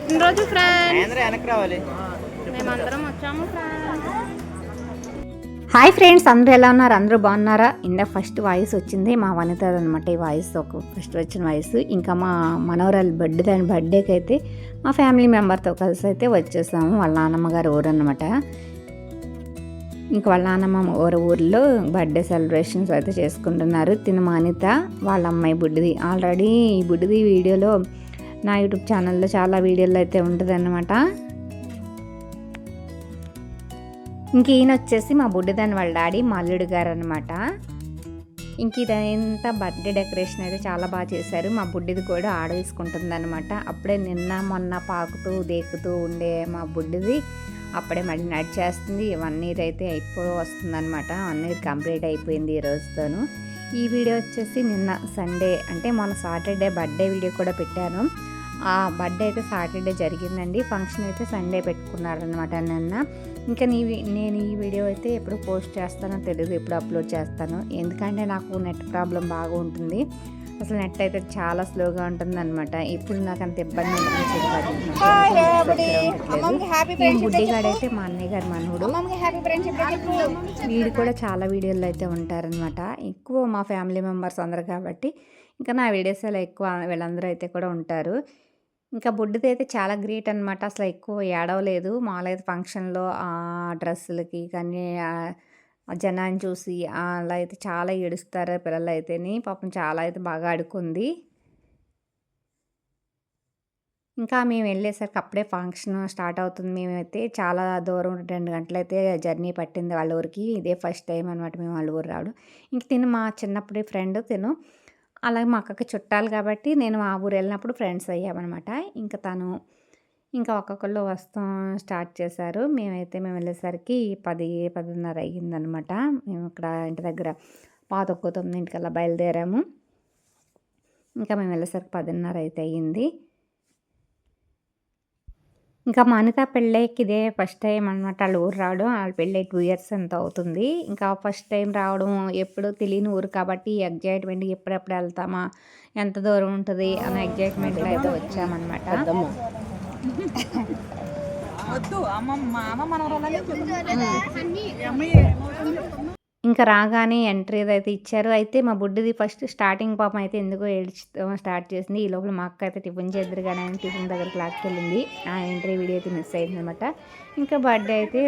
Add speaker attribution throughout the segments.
Speaker 1: పుట్టినరోజు ఫ్రెండ్స్, మేమందరం వచ్చాము ఫ్రెండ్స్. హాయ్ ఫ్రెండ్స్, అందరూ ఎలా ఉన్నారు? అందరూ బాగున్నారా? ఇందా ఫస్ట్ వాయిస్ వచ్చింది మా వనిత అనమాట. ఈ వాయిస్ ఒక ఫస్ట్ వచ్చిన వాయిస్. ఇంకా మా మనవరాలు బర్త్డేకి అయితే మా ఫ్యామిలీ మెంబర్తో కలిసి అయితే వచ్చేసాము. వాళ్ళ నాన్నమ్మ గారు ఊరు అనమాట. ఇంకా వాళ్ళ నాన్నమ్మ ఊరిలో బర్త్డే సెలబ్రేషన్స్ అయితే చేసుకుంటున్నారు. తిన మానిత వాళ్ళ అమ్మాయి బుడ్డిది. ఆల్రెడీ ఈ బుడ్డిది వీడియోలో నా యూట్యూబ్ ఛానల్లో చాలా వీడియోలు అయితే ఉంటుంది అన్నమాట. ఇంక ఈయన వచ్చేసి మా బుడ్డిదాని వాళ్ళ డాడీ మల్లుడు గారు అనమాట. ఇంక ఇదంతా బర్త్డే డెకరేషన్ అయితే చాలా బాగా చేశారు. మా బుడ్డిది కూడా ఆడవేసుకుంటుంది అనమాట. అప్పుడే నిన్న మొన్న పాకుతూ దేకుతూ ఉండే మా బుడ్డిది అప్పుడే మళ్ళీ నడిచేస్తుంది. 1 ఇయర్ అయితే వస్తుంది అనమాట. 1 ఇయర్ కంప్లీట్ అయిపోయింది ఈ రోజుతోను. ఈ వీడియో వచ్చేసి నిన్న సండే అంటే మొన్న సాటర్డే బర్త్డే వీడియో కూడా పెట్టాను. ఆ బర్త్డే అయితే సాటర్డే జరిగిందండి. ఫంక్షన్ అయితే సండే పెట్టుకున్నారనమాట నిన్న. ఇంకా నేను ఈ వీడియో అయితే ఎప్పుడు పోస్ట్ చేస్తానో తెలియదు, ఎప్పుడు అప్లోడ్ చేస్తాను. ఎందుకంటే నాకు నెట్ ప్రాబ్లం బాగా ఉంటుంది. అసలు నెట్ అయితే చాలా స్లోగా ఉంటుంది అనమాట. ఇప్పుడు నాకు అంత ఇబ్బంది బుడ్డిగాడైతే మా అన్నయ్య గారు మనవుడు. వీడు కూడా చాలా వీడియోలు అయితే ఉంటారనమాట. ఎక్కువ మా ఫ్యామిలీ మెంబర్స్ అందరు కాబట్టి ఇంకా నా వీడియోస్ అలా ఎక్కువ వీళ్ళందరూ అయితే కూడా ఉంటారు. ఇంకా బుడ్డిది అయితే చాలా గ్రేట్ అనమాట. అసలు ఎక్కువ ఏడవలేదు. మామూలుగా ఫంక్షన్లో ఆ డ్రెస్సులకి కానీ జనాన్ని చూసి అలా అయితే చాలా ఏడుస్తారు పిల్లలు అయితేని. పాపం చాలా అయితే బాగా ఆడుకుంది. ఇంకా మేము వెళ్ళేసరికి అప్పుడే ఫంక్షన్ స్టార్ట్ అవుతుంది. మేమైతే చాలా దూరం 2 గంటలు అయితే జర్నీ పట్టింది వాళ్ళ ఊరికి. ఇదే ఫస్ట్ టైం అనమాట మేము వాళ్ళ ఊరు రావడం. ఇంక తిను మా చిన్నప్పుడే ఫ్రెండ్ తిను. అలాగే మా అక్కకి చుట్టాలు కాబట్టి నేను ఆ ఊరు వెళ్ళినప్పుడు ఫ్రెండ్స్ అయ్యామన్నమాట. ఇంకా తను ఇంకా ఒక్కొక్కళ్ళు వస్తాం స్టార్ట్ చేశారు. మేము వెళ్ళేసరికి 10-10:30 అయ్యిందనమాట. మేము ఇక్కడ ఇంటి దగ్గర 8:09 బయలుదేరాము. ఇంకా మేము వెళ్ళేసరికి 10:30 అయితే అయ్యింది. ఇంకా మా అనిత పెళ్ళికి ఇదే ఫస్ట్ టైం అనమాట వాళ్ళ ఊరు రావడం. వాళ్ళ పెళ్ళి 2 ఇయర్స్ ఎంత అవుతుంది. ఇంకా ఫస్ట్ టైం రావడం, ఎప్పుడూ తెలియని ఊరు కాబట్టి ఎగ్జైట్మెంట్ ఎప్పుడెప్పుడు వెళ్తామా, ఎంత దూరం ఉంటుంది అన్న ఎగ్జైట్మెంట్లో అయితే వచ్చామన్నమాట. ఇంకా రాగానే ఎంట్రీ అయితే ఇచ్చారు. అయితే మా బుడ్డిది ఫస్ట్ స్టార్టింగ్ పాపం అయితే ఎందుకో ఏడ్చడం స్టార్ట్ చేసింది. ఈ లోపల మా అక్క అయితే టిఫిన్ చేద్దరు కానీ టిఫిన్ దగ్గర క్లాస్కి వెళ్ళింది. ఆ ఎంట్రీ వీడియో అయితే మిస్ అయింది అనమాట. ఇంకా బర్త్డే అయితే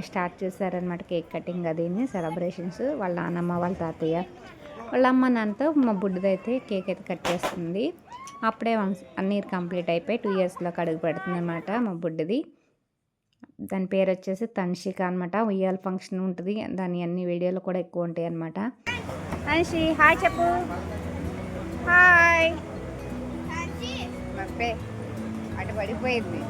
Speaker 1: స్టార్ట్ చేశారనమాట. కేక్ కటింగ్ అదేని సెలబ్రేషన్స్. వాళ్ళ నాన్నమ్మ వాళ్ళ తాతయ్య వాళ్ళ అమ్మ నాన్నతో మా బుడ్డిది అయితే కేక్ అయితే కట్ చేస్తుంది. అప్పుడే 1 ఇయర్ కంప్లీట్ అయిపోయి 2 ఇయర్స్లోకి అడుగు పెడుతుంది అనమాట మా బుడ్డిది. దాని పేరు వచ్చేసి తన్షిక అనమాట. ఉయ్యాల ఫంక్షన్ ఉంటుంది. దాని అన్ని వీడియోలు కూడా ఎక్కువ ఉంటాయి అనమాట. తన్షి హాయ్ చెప్పు. హాయ్ అటు పడిపోయింది.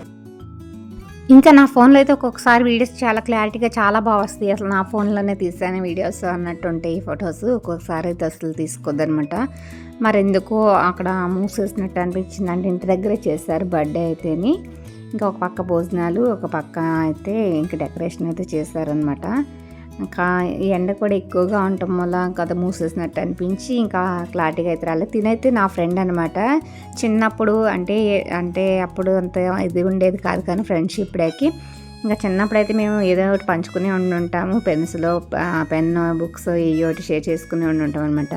Speaker 1: ఇంకా నా ఫోన్లో అయితే ఒక్కొక్కసారి వీడియోస్ చాలా క్లారిటీగా చాలా బాగా వస్తాయి. అసలు నా ఫోన్లోనే తీసాను వీడియోస్ అన్నట్టు ఉంటాయి ఫొటోస్. ఒక్కొక్కసారి అయితే అసలు తీసుకోద్దనమాట. మరి ఎందుకో అక్కడ మూసేసినట్టు అనిపించింది. అంటే ఇంటి దగ్గరే చేశారు బర్త్డే అయితేని. ఇంకా ఒక పక్క భోజనాలు, ఒక పక్క అయితే ఇంకా డెకరేషన్ అయితే చేశారనమాట. ఇంకా ఈ ఎండ కూడా ఎక్కువగా ఉండటం వల్ల కదా మూసేసినట్టు అనిపించి ఇంకా క్లారిటీగా అయితే రాలేదు. తినైతే నా ఫ్రెండ్ అనమాట. చిన్నప్పుడు అంటే అప్పుడు అంత ఇది ఉండేది కాదు కానీ ఫ్రెండ్షిప్ డేకి ఇంకా చిన్నప్పుడు అయితే మేము ఏదో ఒకటి పంచుకుని ఉంటాము. పెన్సిల్, పెన్, బుక్స్ ఒకటి షేర్ చేసుకుని ఉంటాం అనమాట.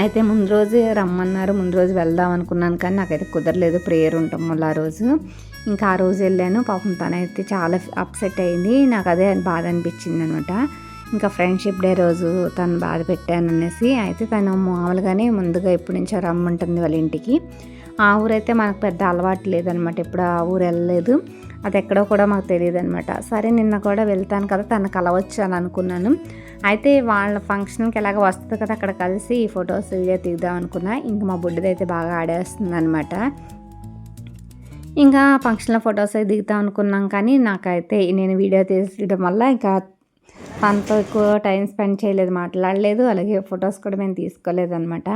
Speaker 1: అయితే ముందు రోజు రమ్మన్నారు. ముందు రోజు వెళ్దాం అనుకున్నాను కానీ నాకైతే కుదరలేదు, ప్రేయర్ ఉండటం వల్ల ఆ రోజు. ఇంకా ఆ రోజు వెళ్ళాను. పాపం తనైతే చాలా అప్సెట్ అయింది. నాకు అదే బాధ అనిపించింది అనమాట. ఇంకా ఫ్రెండ్షిప్ డే రోజు తను బాధ పెట్టాను అనేసి. అయితే తను మామూలుగానే ముందుగా ఎప్పటి నుంచో రమ్మంటుంది వాళ్ళ ఇంటికి. ఆ ఊరైతే మనకు పెద్ద అలవాటు లేదనమాట. ఎప్పుడు ఆ ఊరు వెళ్ళలేదు. అది ఎక్కడో కూడా మాకు తెలియదు అనమాట. సరే నిన్న కూడా వెళ్తాను కదా తను కలవచ్చు అని అనుకున్నాను. అయితే వాళ్ళ ఫంక్షన్కి ఎలాగ వస్తుంది కదా అక్కడ కలిసి ఈ ఫొటోస్ వీడియో తీద్దాం అనుకున్నా. ఇంకా మా బుడ్డిది అయితే బాగా ఆడేస్తుంది అనమాట. ఇంకా ఫంక్షన్లో ఫొటోస్ అయితే దిగుతాం అనుకున్నాం కానీ నాకైతే నేను వీడియో తీయడం వల్ల ఇంకా తనతో ఎక్కువ టైం స్పెండ్ చేయలేదు, మాట్లాడలేదు. అలాగే ఫొటోస్ కూడా మేము తీసుకోలేదు అనమాట.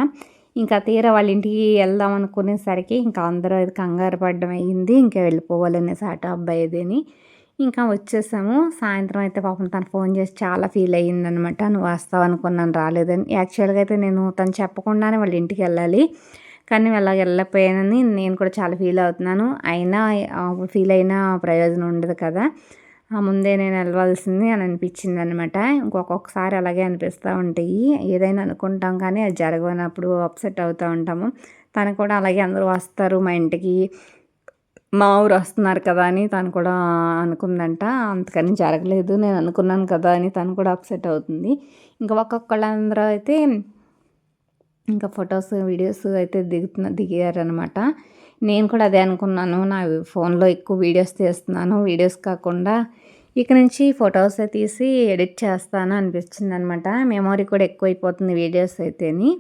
Speaker 1: ఇంకా తీరా వాళ్ళ ఇంటికి వెళ్దాం అనుకునేసరికి ఇంకా అందరూ కంగారు పడడం అయ్యింది. ఇంకా వెళ్ళిపోవాలనేసి ఆటో అబ్బాయిదని ఇంకా వచ్చేసాము. సాయంత్రం అయితే పాపం తను ఫోన్ చేసి చాలా ఫీల్ అయ్యిందనమాట. నువ్వు వస్తావు అనుకున్నాను రాలేదని. యాక్చువల్గా అయితే నేను తను చెప్పకుండానే వాళ్ళ ఇంటికి వెళ్ళాలి. కానీ అలా వెళ్ళకపోయానని నేను కూడా చాలా ఫీల్ అవుతున్నాను. అయినా ఫీల్ అయినా ప్రయోజనం ఉండదు కదా, ముందే నేను వెళ్ళవలసింది అని అనిపించింది అనమాట. ఇంకొకసారి అలాగే అనిపిస్తూ ఉంటాయి. ఏదైనా అనుకుంటాం కానీ అది జరగనప్పుడు అప్సెట్ అవుతూ ఉంటాము. తను కూడా అలాగే అందరూ వస్తారు మా ఇంటికి, మా ఊరు వస్తున్నారు కదా అని తను కూడా అనుకుందంట. అంతకని జరగలేదు, నేను అనుకున్నాను కదా అని తను కూడా అప్సెట్ అవుతుంది. ఇంకా ఒక్కొక్కళ్ళందరూ అయితే ఇంకా ఫొటోస్ వీడియోస్ అయితే దిగారనమాట. నేను కూడా అదే అనుకున్నాను, నా ఫోన్లో ఎక్కువ వీడియోస్ తీస్తున్నాను, వీడియోస్ కాకుండా ఇక నుంచి ఫొటోస్ తీసి ఎడిట్ చేస్తాను అనిపించింది అనమాట. మెమొరీ కూడా ఎక్కువైపోతుంది వీడియోస్ అయితేని.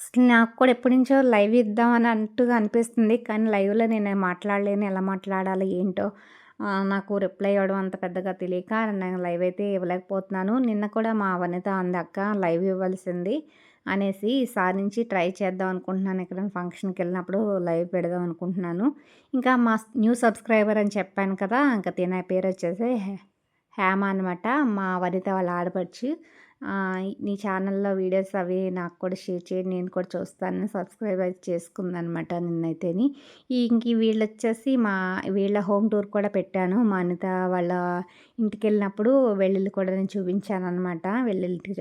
Speaker 1: అసలు నాకు కూడా ఎప్పటి నుంచో లైవ్ ఇద్దాం అని అంటుగా అనిపిస్తుంది. కానీ లైవ్లో నేను మాట్లాడలేను, ఎలా మాట్లాడాలి ఏంటో నాకు రిప్లై ఇవ్వడం అంత పెద్దగా తెలియక నేను లైవ్ అయితే ఇవ్వలేకపోతున్నాను. నిన్న కూడా మా వనిత అంది, అక్క లైవ్ ఇవ్వాల్సింది అనేసి, ఈసారి నుంచి ట్రై చేద్దాం అనుకుంటున్నాను. ఎక్కడైనా ఫంక్షన్కి వెళ్ళినప్పుడు లైవ్ పెడదాం అనుకుంటున్నాను. ఇంకా మా న్యూ సబ్స్క్రైబర్ అని చెప్పాను కదా, ఇంకా తిన పేరు వచ్చేసి హేమ అనమాట, మా వనిత వాళ్ళ ఆడపడుచు. నీ ఛానల్లో వీడియోస్ అవి నాకు కూడా షేర్ చేయండి, నేను కూడా చూస్తాను, సబ్స్క్రైబ్ అయితే చేసుకుందనమాట నిన్నైతేని. ఇంక వీళ్ళు వచ్చేసి వీళ్ళ హోమ్ టూర్ కూడా పెట్టాను. మా అనిత వాళ్ళ ఇంటికి వెళ్ళినప్పుడు వెల్లుల్లి కూడా నేను చూపించాను అనమాట. వెల్లుల్లి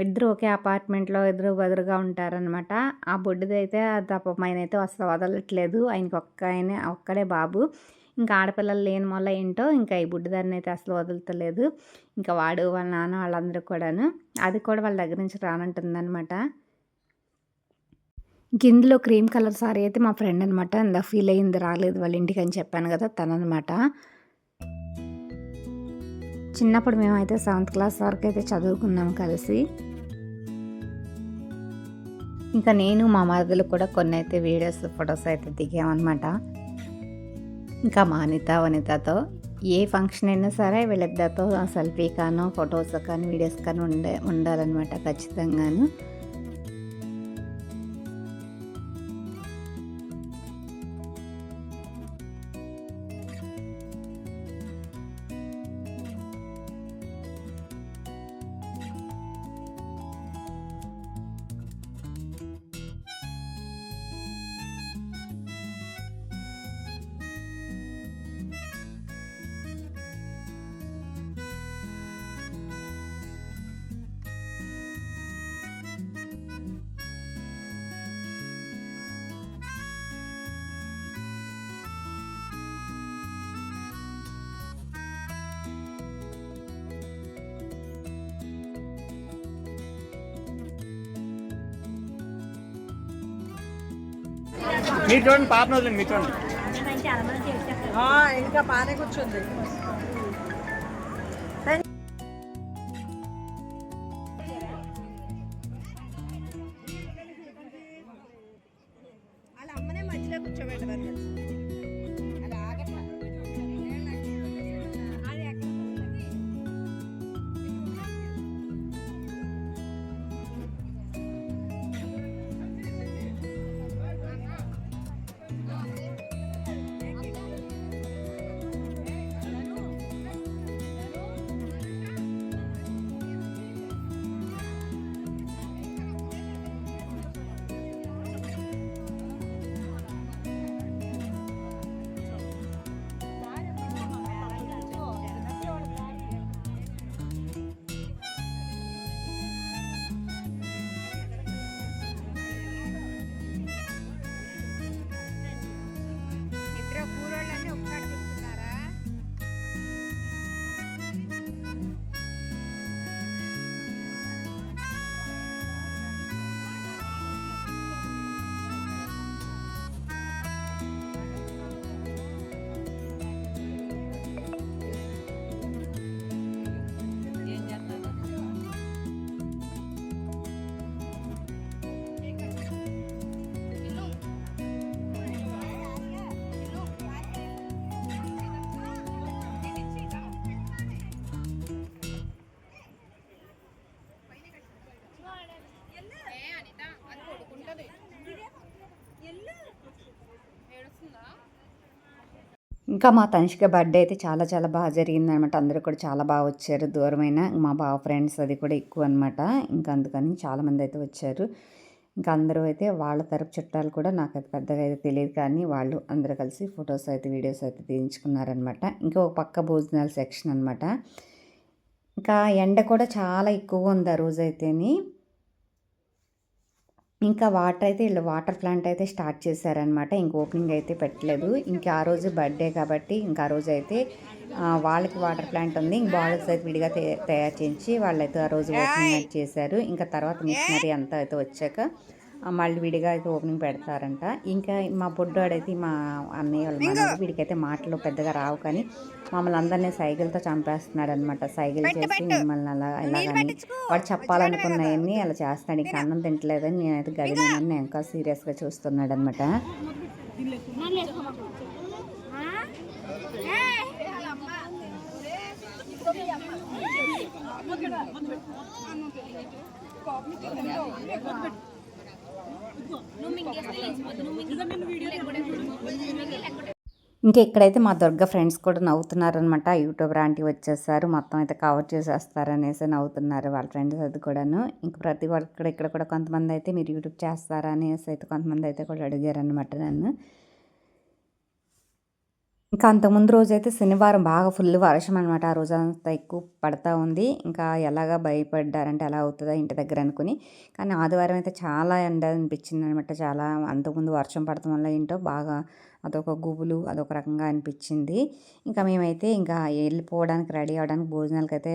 Speaker 1: ఇద్దరు ఒకే అపార్ట్మెంట్లో ఎదురు బదురుగా ఉంటారనమాట. ఆ బొడ్డుదైతే పాపం ఆయనైతే అసలు వదలట్లేదు. ఆయనకి ఒక్కడే బాబు. ఇంకా ఆడపిల్లలు లేని వల్ల ఏంటో ఇంకా ఈ బుడ్డిదాన్ని అయితే అసలు వదులుతలేదు. ఇంకా వాడు వాళ్ళ నాన్న వాళ్ళందరూ కూడాను, అది కూడా వాళ్ళ దగ్గర నుంచి రానంటుందనమాట. ఇందులో క్రీమ్ కలర్ సారీ అయితే మా ఫ్రెండ్ అనమాట, ఇందా ఫీల్ అయ్యింది రాలేదు వాళ్ళ ఇంటికి అని చెప్పాను కదా, తననమాట. చిన్నప్పుడు మేమైతే 7th క్లాస్ వరకు అయితే చదువుకున్నాం కలిసి. ఇంకా నేను మా మరదలు కూడా కొన్ని అయితే వీడియోస్ ఫొటోస్ అయితే దిగామన్నమాట. ఇంకా మా వనితతో ఏ ఫంక్షన్ అయినా సరే వీళ్ళిద్దరితో సెల్ఫీ కానో ఫొటోస్ కానీ వీడియోస్ కానీ ఉండాలన్నమాట ఖచ్చితంగాను.
Speaker 2: మీరు చూడండి, పాప వదిలేండి, మీరు చూడండి.
Speaker 3: ఇంకా బాగానే కూర్చుంది. వాళ్ళ అమ్మనే మధ్యలో కూర్చోబెట్టమని అలా ఆగట్లా.
Speaker 1: ఇంకా మా తనిష్క బర్త్డే అయితే చాలా చాలా బాగా జరిగిందనమాట. అందరూ కూడా చాలా బాగా వచ్చారు. దూరమైన మా బావ ఫ్రెండ్స్ అది కూడా ఎక్కువ అనమాట. ఇంకా అందుకని చాలామంది అయితే వచ్చారు. ఇంకా అందరూ అయితే వాళ్ళ తరపు చుట్టాలు కూడా నాకు అది పెద్దగా అయితే తెలియదు, కానీ వాళ్ళు అందరూ కలిసి ఫొటోస్ అయితే వీడియోస్ అయితే తీయించుకున్నారనమాట. ఇంకా ఒక పక్క భోజనాల సెక్షన్ అనమాట. ఇంకా ఎండ కూడా చాలా ఎక్కువగా ఉంది ఆ రోజైతేని. ఇంకా వాటర్ అయితే వీళ్ళు వాటర్ ప్లాంట్ అయితే స్టార్ట్ చేశారనమాట. ఇంక ఓపెనింగ్ అయితే పెట్టలేదు. ఇంకా ఆ రోజు బర్త్డే కాబట్టి ఇంకా ఆ రోజు అయితే వాళ్ళకి వాటర్ ప్లాంట్ ఉంది. ఇంక బాటిల్స్ అయితే విడిగా తయారు చేయించి వాళ్ళైతే ఆ రోజు ఓపెనింగ్ అయితే చేశారు. ఇంకా తర్వాత మిషనరీ అంతా అయితే వచ్చాక మళ్ళీ విడిగా అయితే ఓపెనింగ్ పెడతారంట. ఇంకా మా బొడ్డోడైతే మా అన్నయ్య వాళ్ళ మనవడు, వీడికైతే మాటలు పెద్దగా రావు, కానీ మమ్మల్ని అందరినీ సైకిల్తో చంపేస్తున్నాడు అనమాట. సైకిల్ చేసి మిమ్మల్ని అలా ఎలాగని వాడు చెప్పాలనుకున్నాయన్నీ అలా చేస్తున్నాడు. ఇంకా అన్నం తింటలేదని నేనైతే గదిని ఇంకా సీరియస్గా చూస్తున్నాడు అనమాట. ఇంకా ఇక్కడైతే మా దుర్గ ఫ్రెండ్స్ కూడా నవ్వుతున్నారనమాట. యూట్యూబర్ ఆంటీ వచ్చేసారు, మొత్తం అయితే కవర్ చేసేస్తారు అనేసి నవ్వుతున్నారు వాళ్ళ ఫ్రెండ్స్ అది కూడాను. ఇంకా ప్రతి ఒక్కరు ఇక్కడ కూడా కొంతమంది అయితే మీరు యూట్యూబ్ చేస్తారా అనేసి అయితే కొంతమంది అయితే కూడా అడిగారనమాట నన్ను. ఇంకా అంతకుముందు రోజైతే శనివారం బాగా ఫుల్ వర్షం అనమాట. ఆ రోజు అంతా ఎక్కువ పడతా ఉంది. ఇంకా ఎలాగా భయపడ్డారంటే ఎలా అవుతుందా ఇంటి దగ్గర అనుకుని, కానీ ఆదివారం అయితే చాలా ఎండ అనిపించింది అనమాట. చాలా అంతకుముందు వర్షం పడటం వల్ల ఏంటో బాగా అదొక గుబులు అదొక రకంగా అనిపించింది. ఇంకా మేమైతే ఇంకా వెళ్ళిపోవడానికి రెడీ అవ్వడానికి భోజనాలకి అయితే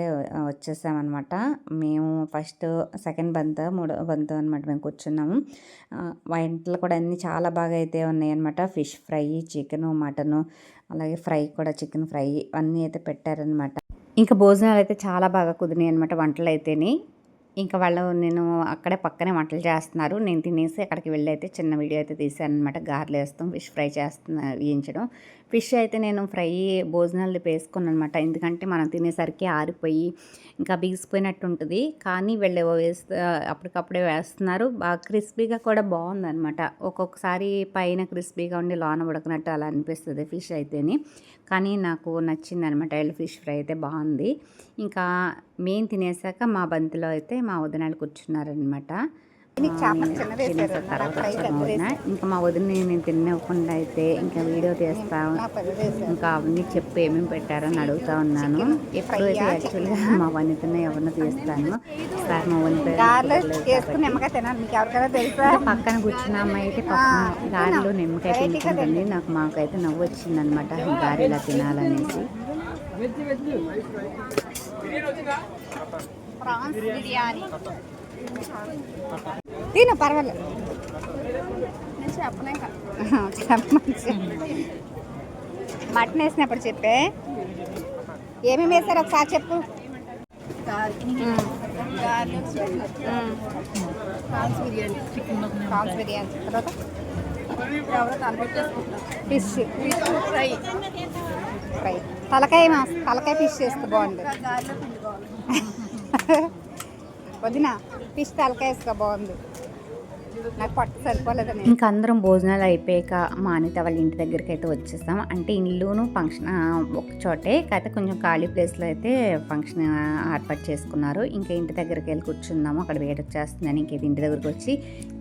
Speaker 1: వచ్చేసామన్నమాట. మేము ఫస్ట్ సెకండ్ బంత్ మూడో బంత్ అనమాట మేము కూర్చున్నాము. వంటలు కూడా అన్నీ చాలా బాగా అయితే ఉన్నాయన్నమాట. ఫిష్ ఫ్రై, చికెను, మటను, అలాగే ఫ్రై కూడా చికెన్ ఫ్రై అన్నీ అయితే పెట్టారనమాట. ఇంకా భోజనాలు అయితే చాలా బాగా కుదిరినాయి అనమాట వంటలు అయితేని. ఇంకా వాళ్ళు నేను అక్కడే పక్కనే వంటలు చేస్తున్నారు. నేను తినేసి అక్కడికి వెళ్ళి అయితే చిన్న వీడియో అయితే తీశాను అనమాట. గారెలు వేస్తాం, ఫిష్ ఫ్రై వేయించడం. ఫిష్ అయితే నేను ఫ్రై భోజనాలు వేసుకున్నాను అనమాట. ఎందుకంటే మనం తినేసరికి ఆరిపోయి ఇంకా బిగిసిపోయినట్టు ఉంటుంది, కానీ వీళ్ళు అప్పటికప్పుడే వేస్తున్నారు. బాగా క్రిస్పీగా కూడా బాగుందనమాట. ఒక్కొక్కసారి పైన క్రిస్పీగా ఉండి లోన ఉడకనట్టు అలా అనిపిస్తుంది ఫిష్ అయితేని, కానీ నాకు నచ్చింది అనమాట. వీళ్ళు ఫిష్ ఫ్రై అయితే బాగుంది. ఇంకా మేము తినేసాక మా బంతిలో అయితే మా వదినాలు కూర్చున్నారనమాట. ఇంకా మా వదిన నేను తినకుండా అయితే ఇంకా వీడియో తీస్తాను, ఇంకా అవన్నీ చెప్పి ఏమేమి పెట్టారని అడుగుతా ఉన్నాను. ఎప్పుడైతే యాక్చువల్గా మా వనితను ఎవరినో తీస్తాను, సార్ మా వనిత పక్కన కూర్చున్న అమ్మాయి అయితే పక్కన గారెలో నిమ్మకాయ తింటుందండి. మాకైతే నవ్వు వచ్చింది అనమాట గారె ఇలా తినాలనేసి.
Speaker 3: ప్రాన్స్ బిర్యానీ తిను పర్వాలేదు, నేను చెప్పలేక మటన్ వేసినప్పుడు చెప్పే ఏమేమి వేస్తారు ఒకసారి చెప్పు. ప్రాన్స్ బిర్యానీ తర్వాత ఫిష్ ఫ్రై తలకాయ ఫిష్ చేస్తే బాగుంది. వదిన ఫిష్ తలకాయ వేస్తే బాగుంది, నాకు పట్టు సరిపోలేదని.
Speaker 1: ఇంకా అందరం భోజనాలు అయిపోయాక మా అనిత వాళ్ళ ఇంటి దగ్గరికి అయితే వచ్చేస్తాం. అంటే ఇల్లును ఫంక్షన్ ఒక చోటే, కాకపోతే కొంచెం ఖాళీ ప్లేస్లో అయితే ఫంక్షన్ ఏర్పాటు చేసుకున్నారు. ఇంకా ఇంటి దగ్గరికి వెళ్ళి కూర్చుందాము, అక్కడ వేడి వచ్చేస్తుందని ఇంక ఇంటి దగ్గరికి వచ్చి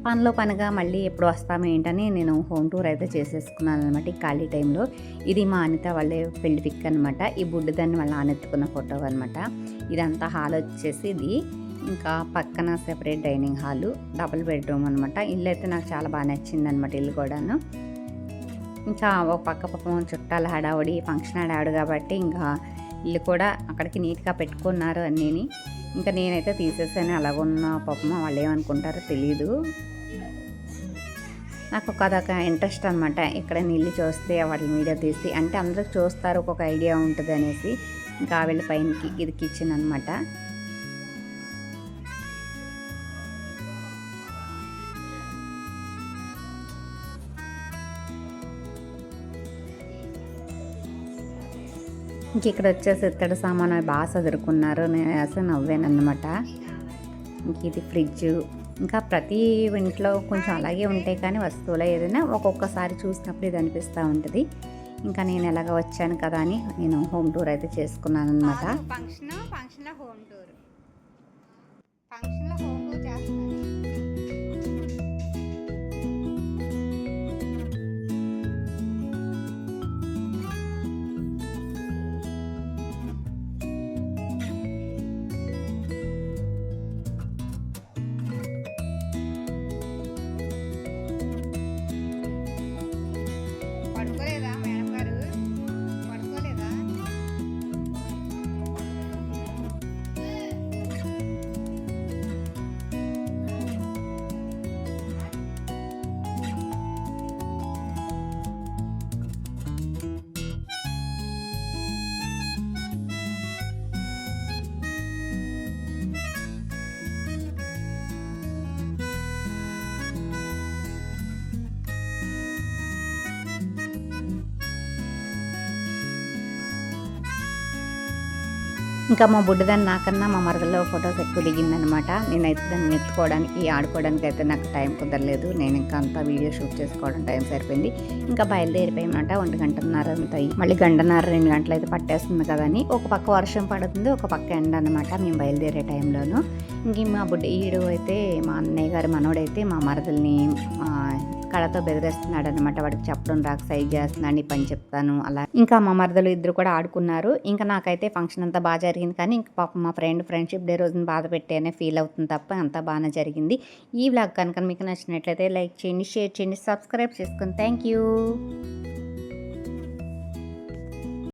Speaker 1: పనిలో పనిగా మళ్ళీ ఎప్పుడు వస్తామో ఏంటని నేను హోమ్ టూర్ అయితే చేసేసుకున్నాను అనమాట ఈ ఖాళీ టైంలో. ఇది మా అనిత వాళ్ళే పెళ్లి పిక్ అనమాట. ఈ బుడ్డదాన్ని వాళ్ళ ఆనెత్తుకున్న ఫోటో అనమాట. ఇదంతా హాల్ వచ్చేసి ఇది. ఇంకా పక్కన separate dining hall, double bedroom అనమాట. ఇల్లు అయితే నాకు చాలా బాగా నచ్చింది అనమాట ఇల్లు కూడాను. ఇంకా ఒక పక్క పాపం చుట్టాల హడావుడి ఫంక్షన్ హడావుడి కాబట్టి ఇంకా ఇల్లు కూడా అక్కడికి నీట్గా పెట్టుకున్నారు అన్నీని. ఇంకా నేనైతే తీసేసాను, అలాగున్న పాపం వాళ్ళు ఏమనుకుంటారో తెలీదు. నాకు అదొక ఇంట్రెస్ట్ అనమాట. ఇక్కడ ఇల్లు చూస్తే వాటి వీడియో తీసి అంటే అందరూ చూస్తారు, ఒక్కొక్క ఐడియా ఉంటుంది అనేసి. ఇంకా వెళ్ళి పైనకి ఇది కిచెన్ అనమాట. ఇంక ఇక్కడ వచ్చేసి ఇత్తడి సామాను బాగా చదువుకున్నారు, నేను అసలు నవ్వానమాట. ఇంక ఇది ఫ్రిడ్జ్. ఇంకా ప్రతి ఇంట్లో కొంచెం అలాగే ఉంటాయి, కానీ వస్తువులు ఏదైనా ఒక్కొక్కసారి చూసినప్పుడు ఇది అనిపిస్తూ ఉంటుంది. ఇంకా నేను ఎలాగ వచ్చాను కదా అని నేను హోమ్ టూర్ అయితే చేసుకున్నాను అనమాట.
Speaker 3: ఫంక్షన్లో హోమ్ టూర్ చేస్తున్నాను. పడుకోలేదా మేడం గారు? పడుకోలేదా?
Speaker 1: ఇంకా మా బుడ్డదాన్ని నాకన్నా మా మరదలో ఫొటోస్ ఎక్కువ దిగిందనమాట. నేనైతే దాన్ని ఎత్తుకోవడానికి ఆడుకోవడానికి అయితే నాకు టైం కుదరలేదు. నేను ఇంకా అంతా వీడియో షూట్ చేసుకోవడం టైం సరిపోయింది. ఇంకా బయలుదేరిపోయామంట 1:30 అంతా మళ్ళీ 1:30 2 గంటలు అయితే పట్టేస్తుంది కదా అని. ఒక పక్క వర్షం పడుతుంది, ఒక పక్క ఎండ అనమాట మేము బయలుదేరే టైంలోను. ఇంక మా ఈడు అయితే మా అన్నయ్య గారు మనోడైతే మా మరదల్ని కళతో బెదిరేస్తున్నాడు అనమాట. వాడికి చెప్పడం రాక సైజ్ చేస్తున్నాను, నీ పని చెప్తాను అలా. ఇంకా మా మరదలు ఇద్దరు కూడా ఆడుకున్నారు. ఇంకా నాకైతే ఫంక్షన్ అంతా బాగా జరిగింది, కానీ ఇంకా పాపం మా ఫ్రెండ్షిప్ డే రోజున బాధ పెట్టేనే ఫీల్ అవుతుంది తప్ప అంతా బాగానే జరిగింది. ఈ వ్లాగ్ కనుక మీకు నచ్చినట్లయితే లైక్ చేయండి, షేర్ చేయండి, సబ్స్క్రైబ్ చేసుకోండి. Thank you.